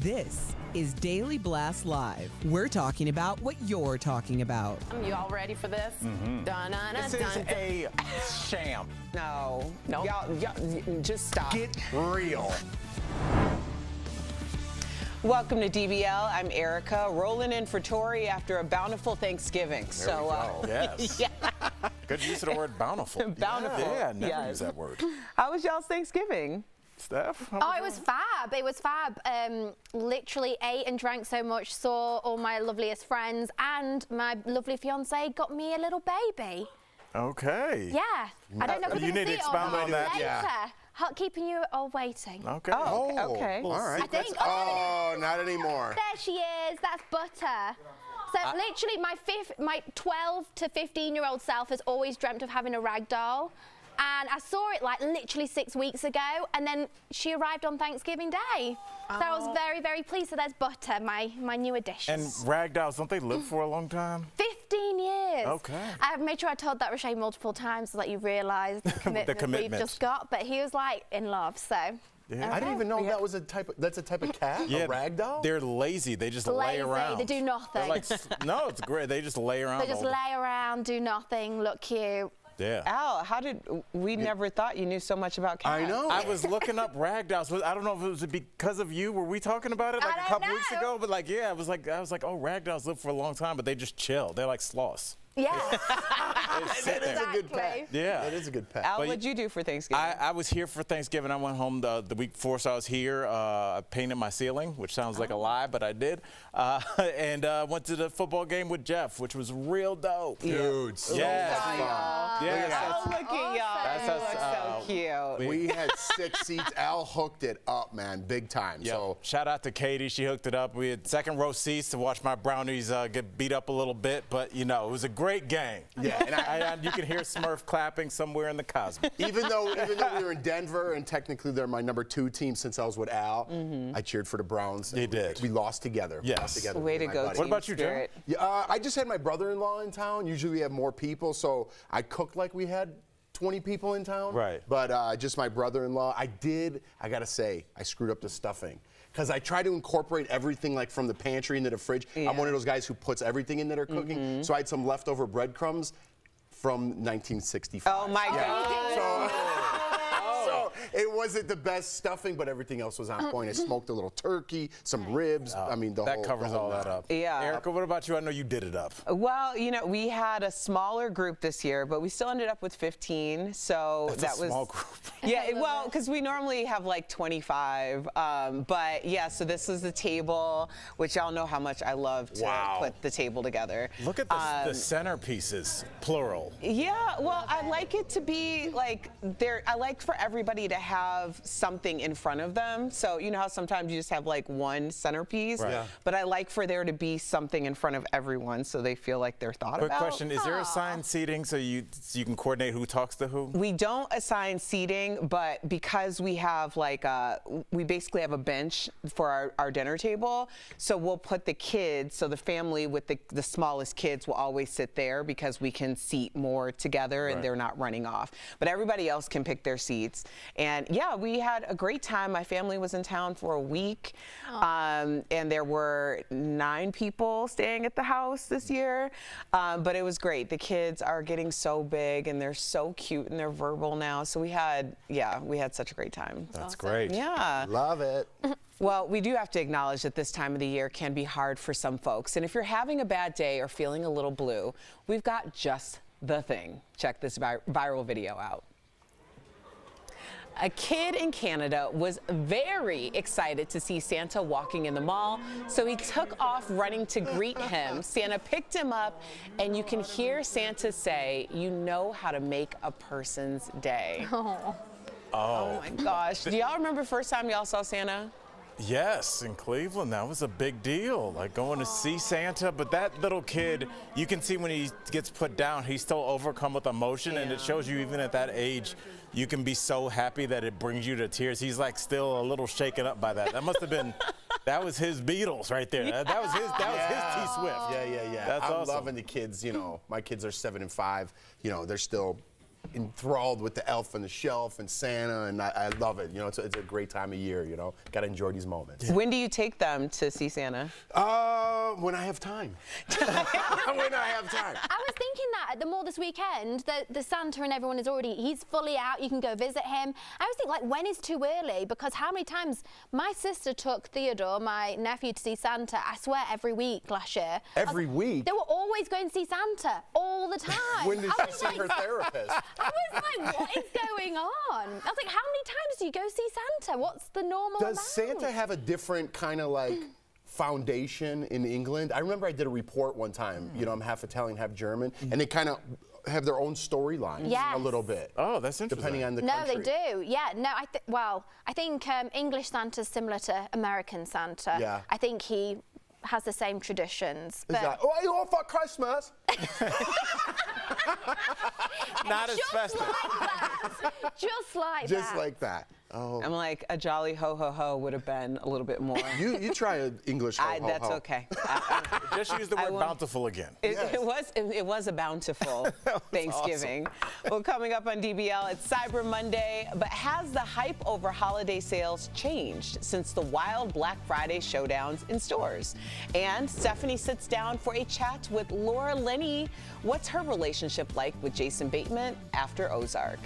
This is Daily Blast Live. We're talking about what you're talking about. You all ready for this? This is a sham. No. Y'all, just stop. Get real. Welcome to DBL. I'm Erica, rolling in for Tori after a bountiful Thanksgiving. There we go. Yes. Yeah. Good use of the word bountiful. Bountiful. Yeah, never Yes. use that word. How was y'all's Thanksgiving? Steph? Oh, it was fab. It was fab. Literally ate and drank so much, saw all my loveliest friends, and my lovely fiance got me a little baby. Okay. Yeah. I don't know if we're You going need to see it or expound not on that. later. Yeah. Keeping you all waiting. Okay. Oh, okay. All right. I think. Oh, not anymore. There she is. That's Butter. So literally, my 12 to 15-year-old self has always dreamt of having a rag doll. And I saw it like literally 6 weeks ago, and then she arrived on Thanksgiving Day. So I was very, very pleased. So there's Butter, my new addition. And rag dolls, don't they live for a long time? 15 years. Okay. I made sure I told that Rashay multiple times so that you realise the commitment we've just got. But he was like in love, so. Yeah. I didn't even know that was that's a type of cat, Yeah, a rag doll? They're lazy. They just lay Lazy, around. they do nothing. They're like, no, it's great. They just lay around. They just lay around, do nothing, look cute. Yeah. Al, we never thought you knew so much about cats. I know. I was looking up rag dolls. I don't know if it was because of you. Were we talking about it like a couple weeks ago? But like, yeah, I was like, oh, rag dolls live for a long time, but they just chill. They're like sloths. Yeah. That is a good pet. Yeah. That is a good pet. Al, what'd you do for Thanksgiving? I was here for Thanksgiving. I went home the week before, so I was here. I painted my ceiling, which sounds like a lie, but I did. And went to the football game with Jeff, which was real dope. Dude, so Yes. much fun. Yeah. Oh, look at y'all. That's You us, look so cute. We had 6 seats. Al hooked it up, man, big time. Yeah. So Shout out to Katie. She hooked it up. We had second row seats to watch my Brownies get beat up a little bit, but you know, it was a great game. yeah, and You can hear Smurf clapping somewhere in the cosmos. even though we were in Denver and technically they're my number 2 team since I was with Al, I cheered for the Browns. You did. We lost together. Yes. We lost together. Way to My go, buddy. What about you, Jim? Spirit. Yeah, I just had my brother-in-law in town. Usually we have more people, so I cooked like we had 20 people in town. Right. But just my brother-in-law. I gotta say, I screwed up the stuffing. Because I try to incorporate everything like from the pantry into the fridge. Yeah. I'm one of those guys who puts everything in that are cooking. So I had some leftover breadcrumbs from 1965. Oh my God. So it wasn't the best stuffing, but everything else was on point. I smoked a little turkey, some ribs. I mean, That covers all that up. Yeah. Erica, what about you? I know you did it up. Well, you know, we had a smaller group this year, but we still ended up with 15. So That's that a small was group. Yeah, well, because we normally have like 25. But yeah, so this is the table, which y'all know how much I love to put the table together. Look at the centerpieces, plural. Yeah, well, I like it to be like I like for everybody to have something in front of them. So you know how sometimes you just have like one centerpiece, Right. Yeah. but I like for there to be something in front of everyone so they feel like they're thought Quick about. question: is there assigned seating so you can coordinate who talks to who? We don't assign seating, but because we have like we basically have a bench for our dinner table, so we'll put the kids, so the family with the smallest kids will always sit there because we can seat more together and they're not running off. But everybody else can pick their seats. And yeah, we had a great time. My family was in town for a week, and there were 9 people staying at the house this year, but it was great. The kids are getting so big and they're so cute and they're verbal now. So we had such a great time. That's great. Yeah. Love it. Well, we do have to acknowledge that this time of the year can be hard for some folks. And if you're having a bad day or feeling a little blue, we've got just the thing. Check this viral video out. A kid in Canada was very excited to see Santa walking in the mall, so he took off running to greet him. Santa picked him up, and you can hear Santa say, "You know how to make a person's day." Oh my gosh. Do y'all remember the first time y'all saw Santa? Yes, in Cleveland, that was a big deal, like going to see Santa. But that little kid, you can see when he gets put down, he's still overcome with emotion, and it shows you even at that age, you can be so happy that it brings you to tears. He's like still a little shaken up by that. That must have been, that was his Beatles right there. That was his T Swift. Yeah. That's I'm awesome. loving the kids. You know, my kids are 7 and 5. You know, they're still enthralled with the elf on the shelf and Santa, and I love it. You know, it's a great time of year, you know. Got to enjoy these moments. When do you take them to see Santa? When I have time. When I have time. I was thinking that at the mall this weekend, the Santa and everyone he's fully out, you can go visit him. I always think, like, when is too early? Because how many times my sister took Theodore, my nephew, to see Santa, I swear, every week last year. Every week? They were always going to see Santa, all the time. When did she see her therapist? I was like, what is going on? I was like, how many times do you go see Santa? What's the normal amount? Does Santa have a different kind of like foundation in England? I remember I did a report one time, you know, I'm half Italian, half German, and they kind of have their own storylines a little bit. Oh, that's interesting. Depending on the No, country. they do. Yeah, no, I think English Santa's similar to American Santa. Yeah. I think he has the same traditions. It's like, what are you on for Christmas? Not as festive. Just like that. Just like that. Oh. I'm like, a jolly ho ho ho would have been a little bit more. You try an English ho ho That's ho. okay. Just use the word bountiful again. It was a bountiful Thanksgiving. Well, coming up on DBL, it's Cyber Monday, but has the hype over holiday sales changed since the wild Black Friday showdowns in stores? And Stephanie sits down for a chat with Laura Linney. What's her relationship like with Jason Bateman after Ozark?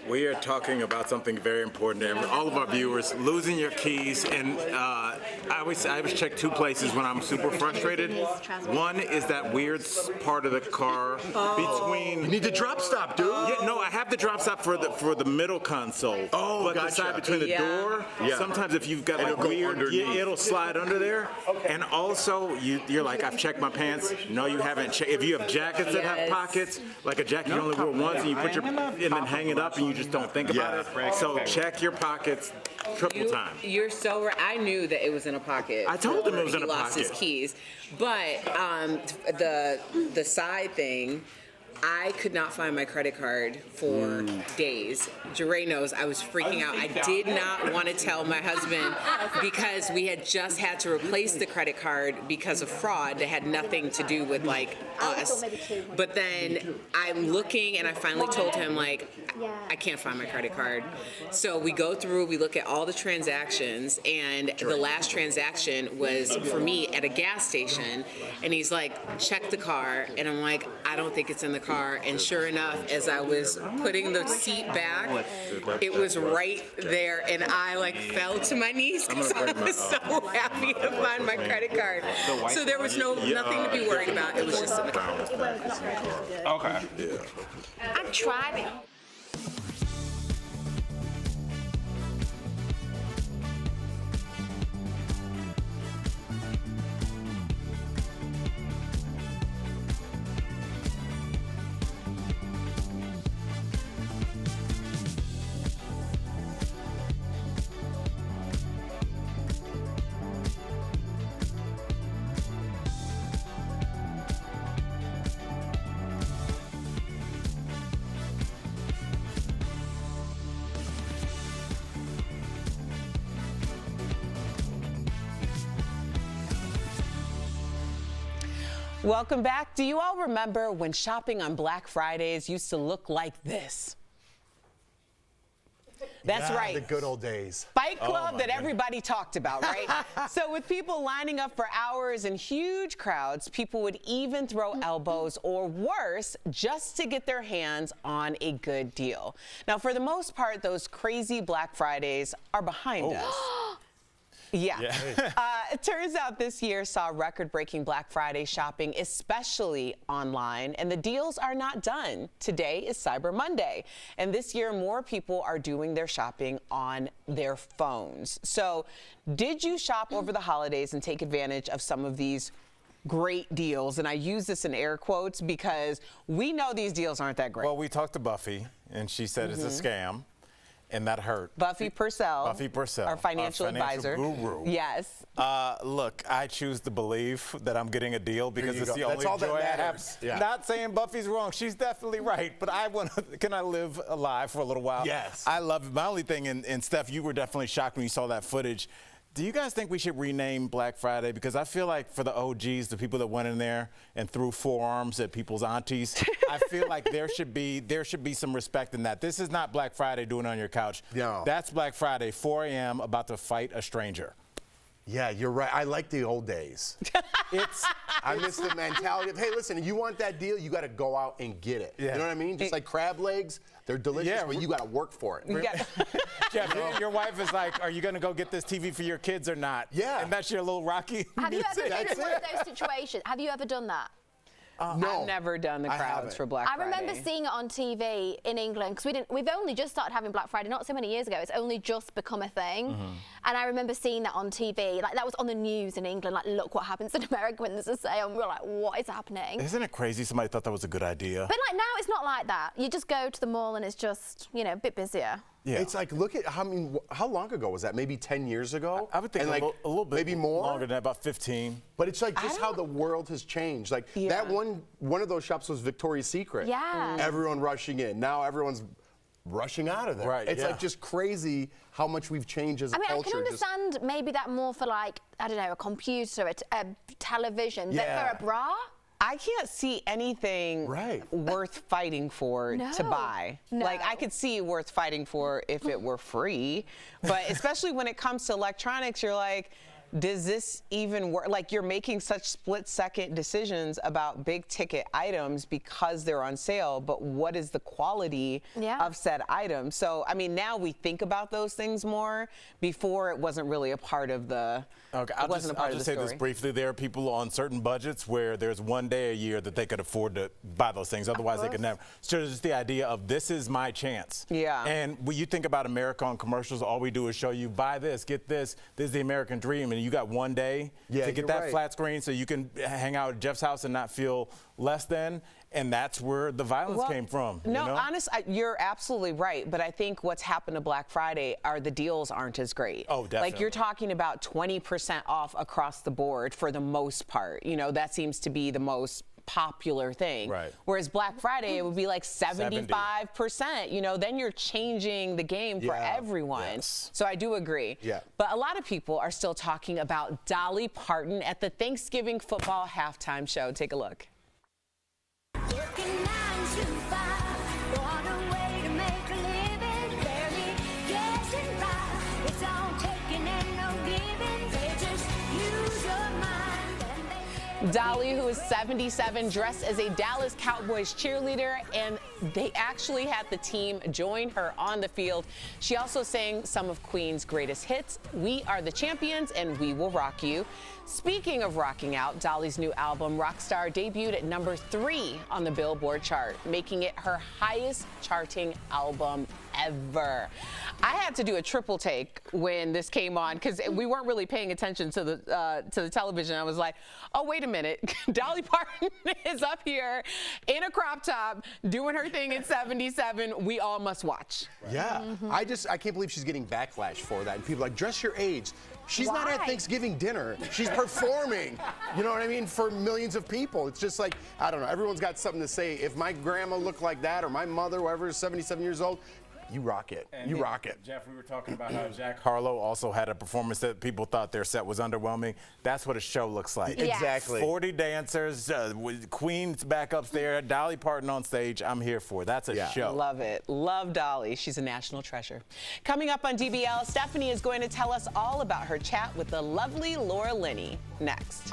We are talking about something very important to all of our viewers, losing your keys. And I always check two places when I'm super frustrated. One is that weird part of the car between... You need the drop stop, dude. Yeah, no, I have the drop stop for the middle console. Oh, but gotcha. the side between the door, sometimes if you've got like weird, it'll slide under there. And also, you're like, I've checked my pants. No, you haven't checked. If you have jackets that have pockets, like a jacket you only wear once, and you put and then hang it up, and you just don't think about it. So check your pockets triple time. You're so right. I knew that it was in a pocket. I told him it was in a He lost his pocket. keys, but the side thing. I could not find my credit card for days. Jeray knows I was freaking out. I did not want to tell my husband because we had just had to replace the credit card because of fraud that had nothing to do with like us. But then I'm looking and I finally told him like, I can't find my credit card. So we go through, we look at all the transactions, and the last transaction was for me at a gas station, and he's like, check the car, and I'm like, I don't think it's in the car. And sure enough, as I was putting the seat back, it was right there, and I like fell to my knees because I was so happy to find my credit card. So there was nothing to be worried about. It was just in the car. Okay. I'm driving. Welcome back. Do you all remember when shopping on Black Fridays used to look like this? That's right. The good old days. Fight Club that everybody talked about, right? So with people lining up for hours and huge crowds, people would even throw elbows or worse just to get their hands on a good deal. Now, for the most part, those crazy Black Fridays are behind us. Yeah. It turns out this year saw record-breaking Black Friday shopping, especially online, and the deals are not done. Today is Cyber Monday, and this year more people are doing their shopping on their phones. So, did you shop over the holidays and take advantage of some of these great deals? And I use this in air quotes because we know these deals aren't that great. Well, we talked to Buffy, and she said it's a scam, and that hurt. Buffy Purcell. Buffy Purcell. Our financial advisor. Guru. Yes. Look, I choose to believe that I'm getting a deal because it's the That's only all that joy I have. matters. Yeah. Not saying Buffy's wrong. She's definitely right. But can I live alive for a little while? Yes. I love it. My only thing, and Steph, you were definitely shocked when you saw that footage. Do you guys think we should rename Black Friday? Because I feel like for the OGs, the people that went in there and threw forearms at people's aunties, I feel like there should be some respect in that. This is not Black Friday doing it on your couch. No. That's Black Friday, 4 a.m., about to fight a stranger. Yeah, you're right. I like the old days. I miss the mentality of, hey, listen, you want that deal, you got to go out and get it. Yeah. You know what I mean? Just like crab legs, they're delicious, but you got to work for it. Jeff, your wife is like, are you going to go get this TV for your kids or not? Yeah. And that's your little Rocky Have you music. ever been in one of those situations? Have you ever done that? No. I've never done the I crowds haven't. for Black I Friday. remember seeing it on TV in England because we've only just started having Black Friday not so many years ago. It's only just become a thing, and I remember seeing that on TV. Like that was on the news in England. Like, look what happens in America when there's a sale, and we're like, what is happening? Isn't it crazy? Somebody thought that was a good idea. But like now it's not like that. You just go to the mall and it's just a bit busier. Yeah. It's like, look at how long ago was that? Maybe 10 years ago? I would think and like, a little bit maybe more. longer than that, about 15. But it's like just how the world has changed. Like that one of those shops was Victoria's Secret. Yeah. Everyone rushing in. Now everyone's rushing out of there. Right, It's yeah. like just crazy how much we've changed as a I mean, culture. I can understand maybe that more for like, I don't know, a computer, a television, but Yeah. for a bra? I can't see anything worth fighting for to buy. No. Like, I could see worth fighting for if it were free, but especially when it comes to electronics, you're like, does this even work? Like, you're making such split-second decisions about big-ticket items because they're on sale, but what is the quality of said item? So, I mean, now we think about those things more. Before, it wasn't really a part of the. Okay, I'll just say this briefly. There are people on certain budgets where there's one day a year that they could afford to buy those things. Otherwise, they could never. So it's just the idea of this is my chance. Yeah. And when you think about America on commercials, all we do is show you buy this, get this. This is the American dream, and you got one day to get that flat screen so you can hang out at Jeff's house and not feel less than. And that's where the violence came from. No, honestly, you're absolutely right. But I think what's happened to Black Friday are the deals aren't as great. Oh, definitely. Like, you're talking about 20% off across the board for the most part. You know, that seems to be the most popular thing. Right. Whereas Black Friday, it would be like 75%. You know, then you're changing the game for everyone. Yes. So I do agree. Yeah. But a lot of people are still talking about Dolly Parton at the Thanksgiving football halftime show. Take a look. Working 9 to 5, going away to make a living, barely getting by. It's all taking and no giving. They just use your mind and they Dolly, who is 77, dressed as a Dallas Cowboys cheerleader, and they actually had the team join her on the field. She also sang some of Queen's greatest hits, We Are the Champions and We Will Rock You. Speaking of rocking out, Dolly's new album, Rockstar, debuted at number 3 on the Billboard chart, making it her highest charting album ever. I had to do a triple take when this came on because we weren't really paying attention to the television. I was like, oh, wait a minute. Dolly Parton is up here in a crop top doing her thing at 77. We all must watch. Yeah. I can't believe she's getting backlash for that. And people are like, dress your age. She's not at Thanksgiving dinner. She's performing, you know what I mean, for millions of people. It's just like, I don't know, everyone's got something to say. If my grandma looked like that or my mother, whoever is 77 years old, you rock it. You rock it. Jeff, we were talking about how Jack Harlow also had a performance that people thought their set was underwhelming. That's what a show looks like. Yes. Exactly. 40 dancers, with Queen's back up there, Dolly Parton on stage. I'm here for it. That's a show. Love it. Love Dolly. She's a national treasure. Coming up on DBL, Stephanie is going to tell us all about her chat with the lovely Laura Linney. Next.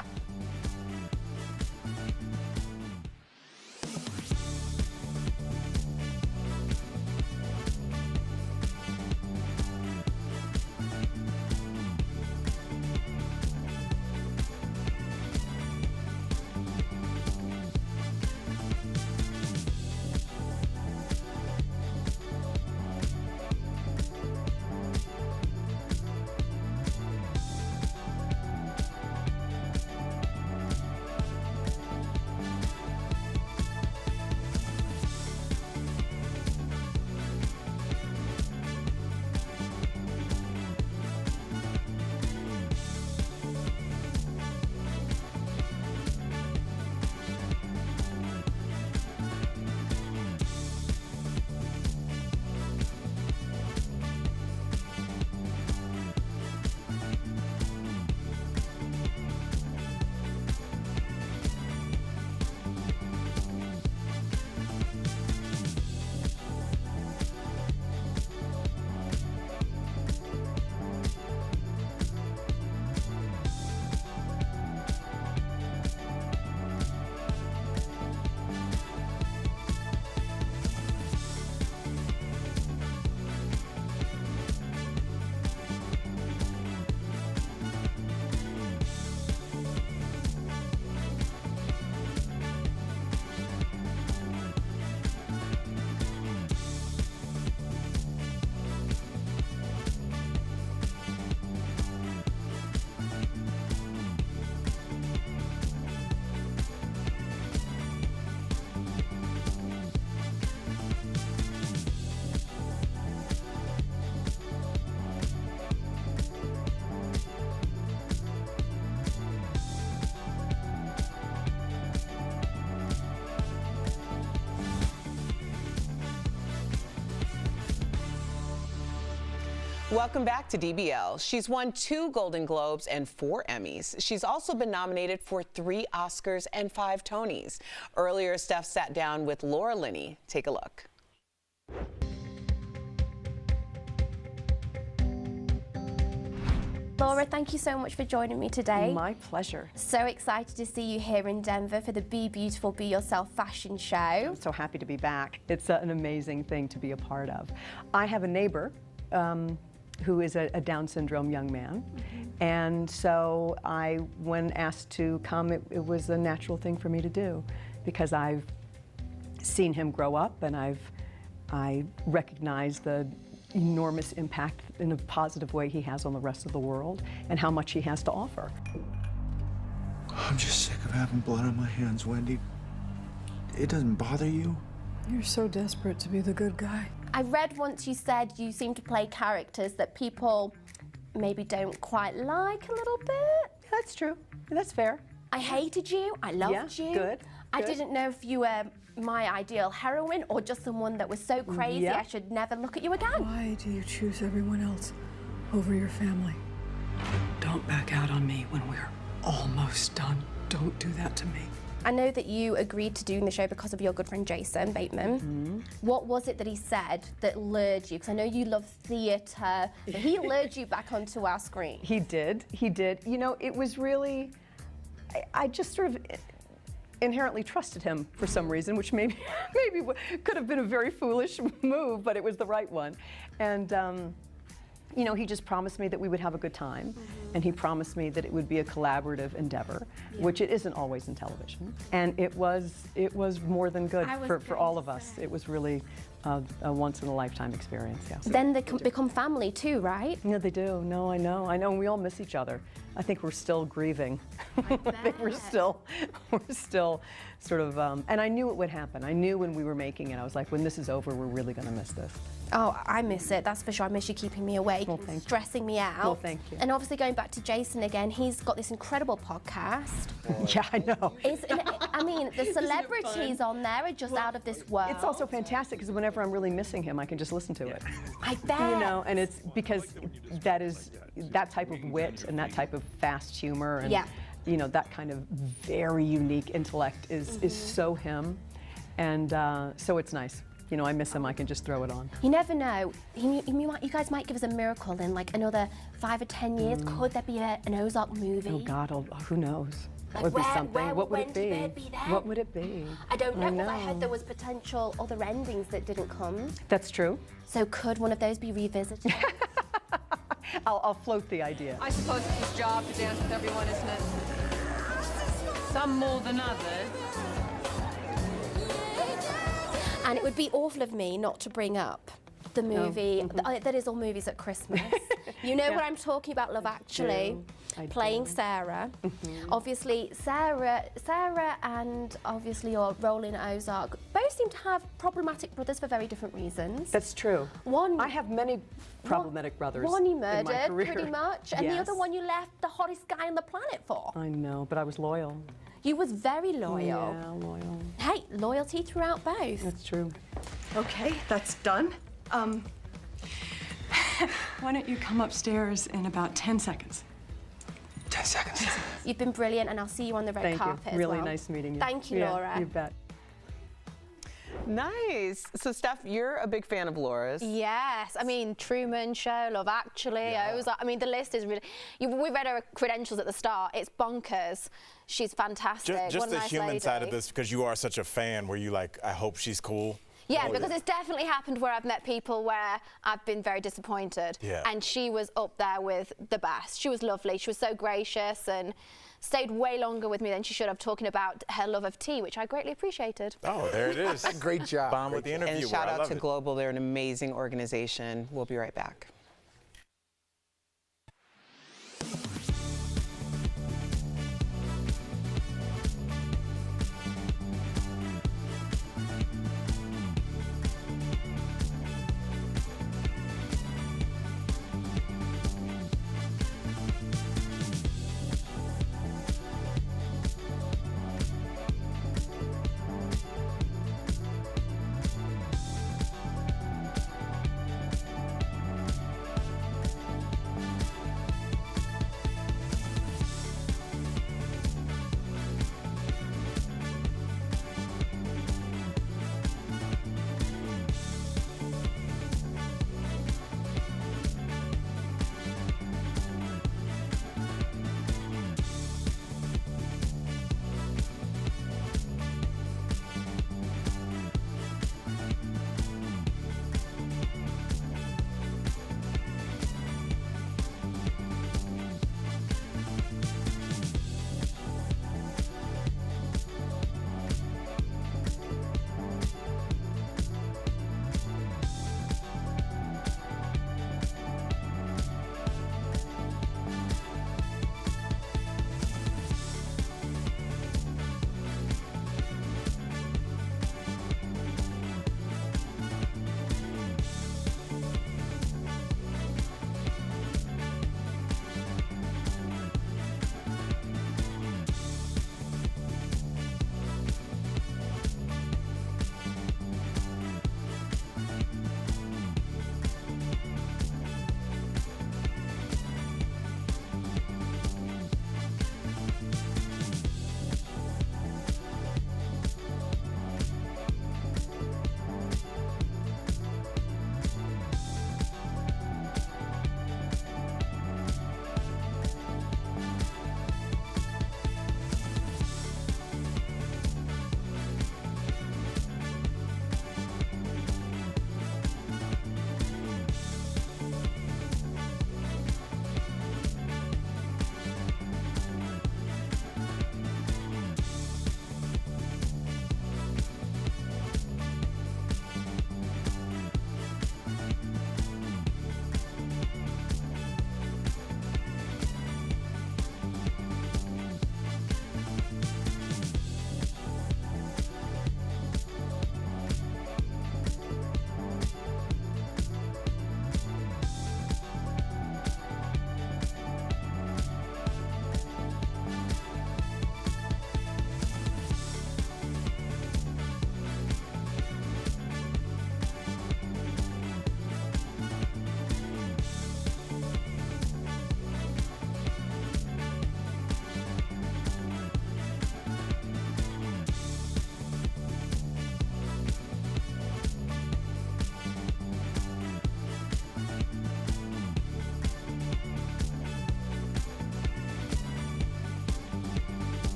Welcome back to DBL. She's won 2 Golden Globes and 4 Emmys. She's also been nominated for 3 Oscars and 5 Tonys. Earlier, Steph sat down with Laura Linney. Take a look. Laura, thank you so much for joining me today. My pleasure. So excited to see you here in Denver for the Be Beautiful, Be Yourself fashion show. I'm so happy to be back. It's an amazing thing to be a part of. I have a neighbor who is a Down syndrome young man. And so when asked to come, it was a natural thing for me to do because I've seen him grow up and I recognize the enormous impact in a positive way he has on the rest of the world and how much he has to offer. I'm just sick of having blood on my hands, Wendy. It doesn't bother you? You're so desperate to be the good guy. I read once you said you seem to play characters that people maybe don't quite like a little bit. That's true. That's fair. I hated you. I loved you. Good. I didn't know if you were my ideal heroine or just someone that was so crazy I should never look at you again. Why do you choose everyone else over your family? Don't back out on me when we're almost done. Don't do that to me. I know that you agreed to doing the show because of your good friend Jason Bateman. What was it that he said that lured you? Because I know you love theatre, but he lured you back onto our screen. He did. You know, it was really, I just sort of inherently trusted him for some reason, which maybe could have been a very foolish move, but it was the right one. And you know, he just promised me that we would have a good time, and he promised me that it would be a collaborative endeavor, which it isn't always in television. And it was more than good for all of us. It was really a once-in-a-lifetime experience, yes. Then they become family too, right? Yeah, they do. No, I know, and we all miss each other. I think we're still grieving. I think we're still sort of, and I knew it would happen. I knew when we were making it, I was like, when this is over, we're really gonna miss this. Oh, I miss it, that's for sure. I miss you keeping me awake, stressing me out. Well, thank you. And obviously going back to Jason again, he's got this incredible podcast. Yeah, I know. I mean, the celebrities on there are just out of this world. It's also fantastic because whenever I'm really missing him, I can just listen to it. I bet. You know, and it's because that type of wit and that type of fast humor and you know, that kind of very unique intellect is so him, and so it's nice. You know, I miss him. I can just throw it on. You never know. You guys might give us a miracle in like another 5 or 10 years. Could there be an Ozark movie? Oh God, who knows? Like Would be something. Where What would it Wendy be? Bird be then? What would it be? I don't know, because I heard there was potential other endings that didn't come. That's true. So could one of those be revisited? I'll float the idea. I suppose it's his job to dance with everyone, isn't it? Some more than others. And it would be awful of me not to bring up the movie that is all movies at Christmas. You know what I'm talking about, Love Actually. Playing Sarah. Obviously, Sarah and obviously your role in Ozark both seem to have problematic brothers for very different reasons. That's true. I have many problematic brothers. One you in my murdered, career. pretty much, and the other one you left the hottest guy on the planet for. I know, but I was loyal. You was very loyal. Yeah, loyal. Hey, loyalty throughout both. That's true. Okay, that's done. Why don't you come upstairs in about 10 seconds? 10 seconds. You've been brilliant, and I'll see you on the red Thank carpet you. as Really well. nice meeting you. Thank you, Laura. You bet. Nice. So, Steph, you're a big fan of Laura's. Yes, I mean, Truman Show, Love Actually, Ozark. I mean, the list is really. We read her credentials at the start. It's bonkers. She's fantastic. Just what a the nice human lady. side of this, because you are such a fan, where you like, I hope she's cool. Yeah, because it's definitely happened where I've met people where I've been very disappointed. Yeah. And she was up there with the best. She was lovely. She was so gracious and stayed way longer with me than she should have, talking about her love of tea, which I greatly appreciated. Oh, there it is. Great job. Bomb with the interview. And shout out to Global. They're an amazing organization. We'll be right back.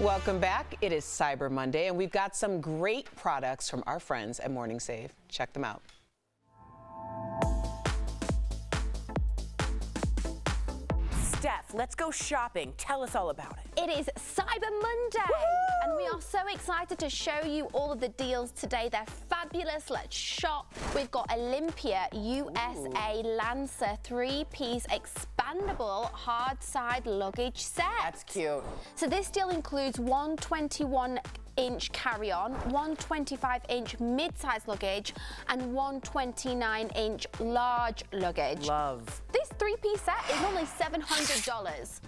Welcome back. It is Cyber Monday, and we've got some great products from our friends at Morning Save. Check them out. Steph, let's go shopping. Tell us all about it. It is Cyber Monday, and we are so excited to show you all of the deals today. They're fabulous. Let's shop. We've got Olympia USA Lancer 3-piece expandable hard side luggage set. That's cute. So this deal includes one 21-inch carry-on, one 25-inch mid-size luggage, and one 29-inch large luggage. Love. This 3-piece set is normally $700.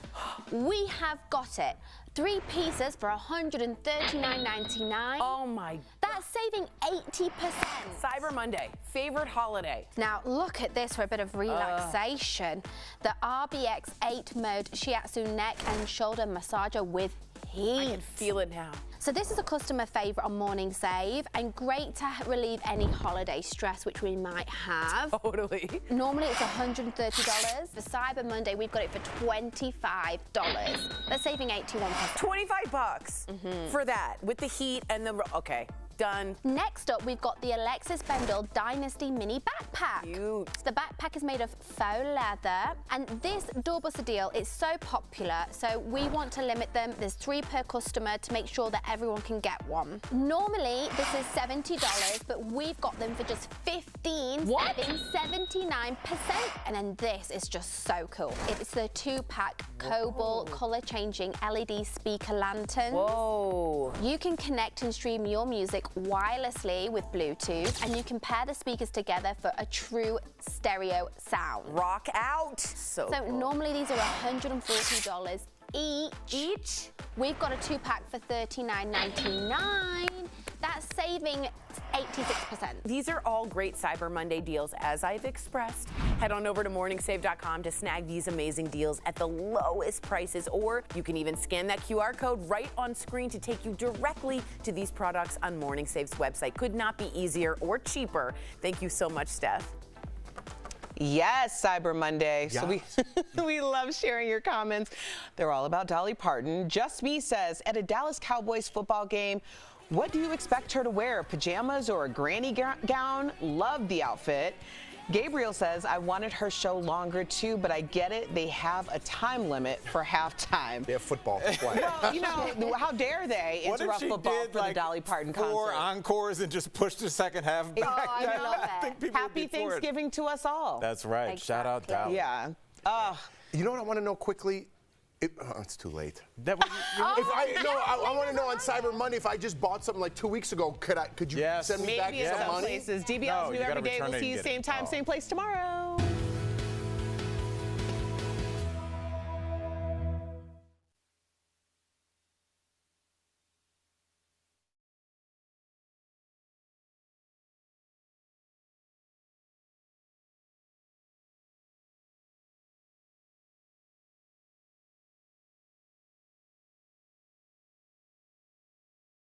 We have got it. 3 pieces for $139.99. Oh my. That's saving 80%. Cyber Monday, favorite holiday. Now look at this for a bit of relaxation. The RBX 8 mode shiatsu neck and shoulder massager with heat. I can feel it now. So this is a customer favorite on Morning Save and great to relieve any holiday stress which we might have. Totally. Normally it's $130. For Cyber Monday, we've got it for $25. That's saving 81%. $25 for that with the heat and the, okay. Done. Next up, we've got the Alexis Bendel Dynasty Mini Backpack. Cute. The backpack is made of faux leather, and this doorbuster deal is so popular, so we want to limit them. There's 3 per customer to make sure that everyone can get one. Normally, this is $70, but we've got them for just $15, saving 79%. And then this is just so cool. It's the 2-pack Cobalt color-changing LED speaker lanterns. Whoa. You can connect and stream your music wirelessly with Bluetooth, and you can pair the speakers together for a true stereo sound. Rock out. So cool. Normally these are $140 each. We've got a 2-pack for $39.99. That's saving 86%. These are all great Cyber Monday deals, as I've expressed. Head on over to morningsave.com to snag these amazing deals at the lowest prices, or you can even scan that QR code right on screen to take you directly to these products on Morning Save's website. Could not be easier or cheaper. Thank you so much, Steph. Yes, Cyber Monday. Yeah. So we love sharing your comments. They're all about Dolly Parton. Just Me says, at a Dallas Cowboys football game, what do you expect her to wear? Pajamas or a granny gown? Love the outfit. Gabriel says, I wanted her show longer too, but I get it. They have a time limit for halftime. They have football to play. Well, you know, how dare they interrupt football for the Dolly Parton concert? 4 encores and just push the second half back? Oh, I love I think people would Happy be for it. Thanksgiving to us all. That's right. Exactly. Shout out Dolly. Yeah. You know what I want to know quickly? It's too late. I want to know on Cyber Monday, if I just bought something like 2 weeks ago, could you send me back Maybe in some some money? places. DBL's No, new you gotta every day. return We'll it see you and get same it. time, same place tomorrow.